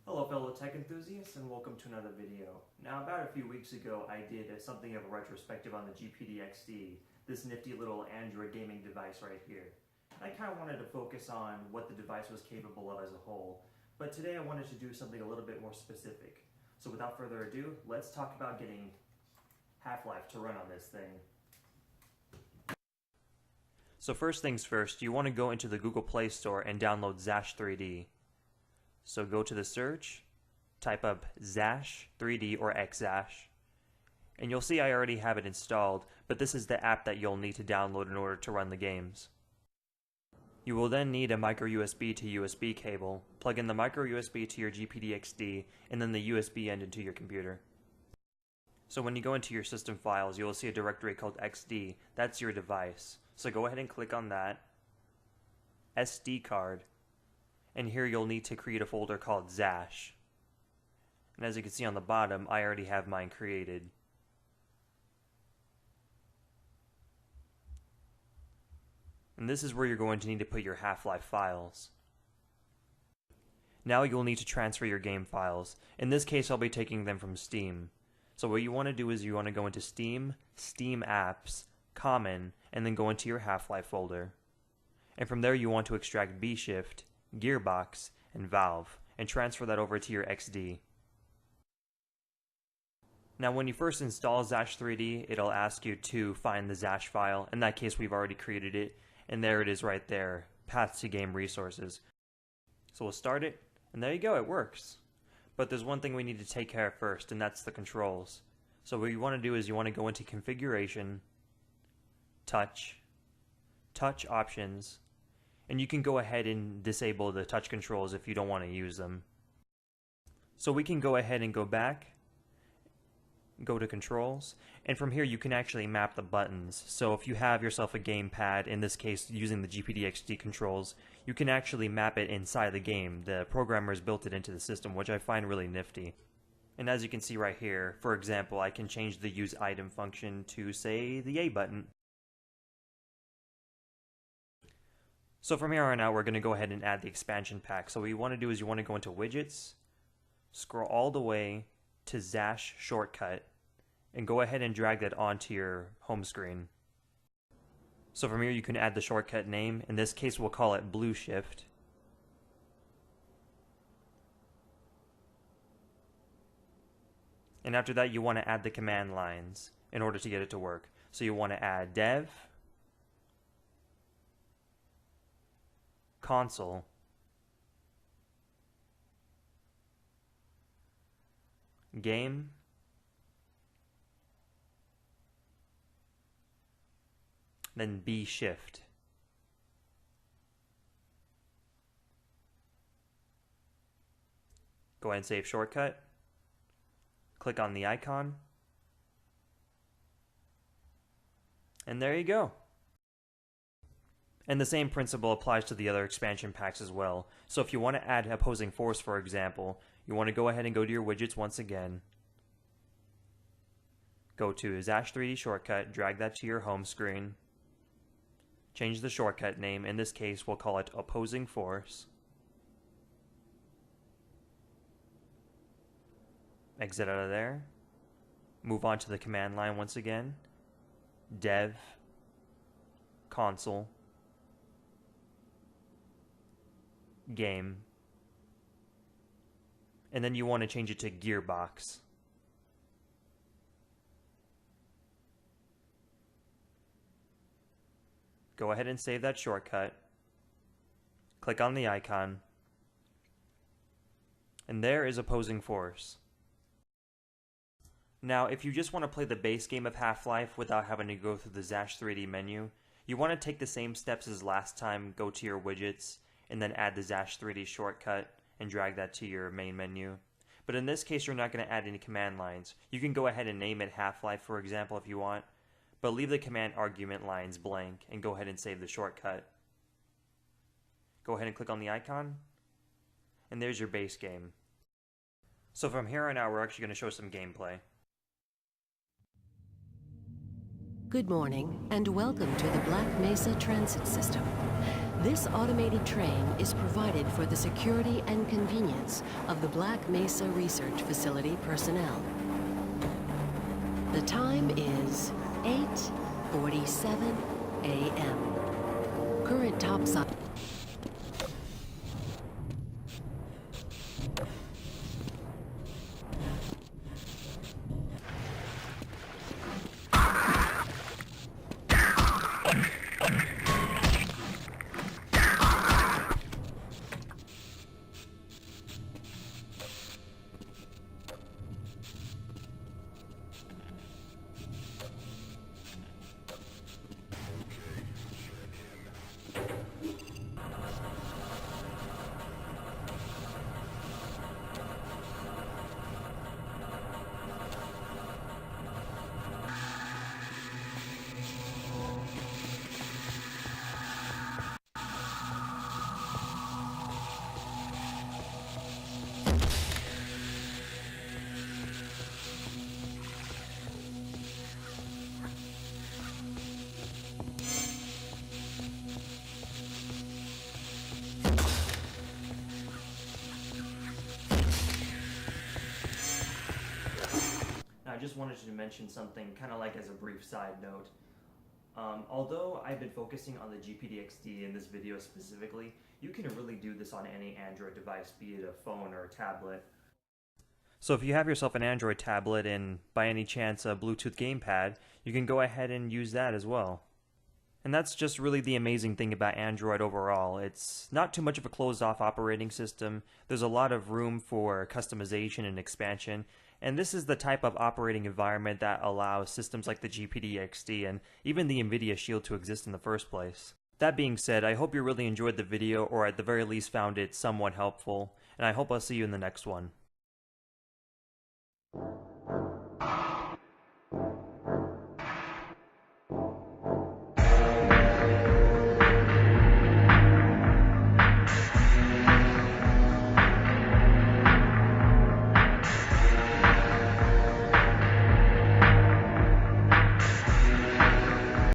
Hello fellow tech enthusiasts and welcome to another video. Now about a few weeks ago I did something of a retrospective on the GPD XD, this nifty little Android gaming device right here. I kind of wanted to focus on what the device was capable of as a whole, but today I wanted to do something a little bit more specific. So without further ado, let's talk about getting Half-Life to run on this thing. So first things first, you want to go into the Google Play Store and download Zash 3D. So go to the search, type up Zash 3D or Xzash, and you'll see I already have it installed, but this is the app that you'll need to download in order to run the games. You will then need a micro USB to USB cable. Plug in the micro USB to your GPD XD and then the USB end into your computer. So when you go into your system files, you will see a directory called XD. That's your device. So go ahead and click on that. SD card. And here you'll need to create a folder called Zash. And as you can see on the bottom, I already have mine created. And this is where you're going to need to put your Half-Life files. Now you'll need to transfer your game files. In this case, I'll be taking them from Steam. So what you want to do is you want to go into Steam, Steam Apps, Common, and then go into your Half-Life folder. And from there you want to extract B-Shift, Gearbox, and Valve, and transfer that over to your XD. Now when you first install Zash 3D, it'll ask you to find the Zash file. In that case, we've already created it, and there it is right there, Path to Game Resources. So we'll start it, and there you go, it works. But there's one thing we need to take care of first, and that's the controls. So what you want to do is you want to go into Configuration, Touch, Touch Options, and you can go ahead and disable the touch controls if you don't want to use them. So we can go ahead and go back, go to controls, and from here you can actually map the buttons. So if you have yourself a gamepad, in this case using the GPD XD controls, you can actually map it inside the game. The programmers built it into the system, which I find really nifty. And as you can see right here, for example, I can change the use item function to, say, the A button. So from here on out, we're going to go ahead and add the expansion pack. So what you want to do is you want to go into Widgets, scroll all the way to Zash Shortcut, and go ahead and drag that onto your home screen. So from here you can add the shortcut name. In this case we'll call it Blue Shift. And after that you want to add the command lines in order to get it to work. So you want to add dev, console, game, then B shift. Go ahead and save shortcut. Click on the icon. And there you go. And the same principle applies to the other expansion packs as well. So if you want to add opposing force, for example, you want to go ahead and go to your widgets once again. Go to Zash 3D Shortcut, drag that to your home screen. Change the shortcut name. In this case, we'll call it opposing force. Exit out of there. Move on to the command line once again. Dev, console, game, and then you want to change it to Gearbox. Go ahead and save that shortcut. Click on the icon, and there is opposing force. Now, if you just want to play the base game of Half-Life without having to go through the Zash 3D menu, you want to take the same steps as last time, go to your widgets, and then add the Zash 3D shortcut and drag that to your main menu. But in this case, you're not going to add any command lines. You can go ahead and name it Half-Life, for example, if you want, but leave the command argument lines blank and go ahead and save the shortcut. Go ahead and click on the icon, and there's your base game. So from here on out, we're actually going to show some gameplay. Good morning, and welcome to the Black Mesa Transit System. This automated train is provided for the security and convenience of the Black Mesa Research Facility personnel. The time is 8:47 a.m. Current topside. I just wanted to mention something kind of like as a brief side note. Although I've been focusing on the GPD XD in this video specifically, you can really do this on any Android device, be it a phone or a tablet. So if you have yourself an Android tablet and by any chance a Bluetooth gamepad, you can go ahead and use that as well. And that's just really the amazing thing about Android overall. It's not too much of a closed-off operating system. There's a lot of room for customization and expansion. And this is the type of operating environment that allows systems like the GPD XD and even the NVIDIA Shield to exist in the first place. That being said, I hope you really enjoyed the video, or at the very least found it somewhat helpful, and I hope I'll see you in the next one.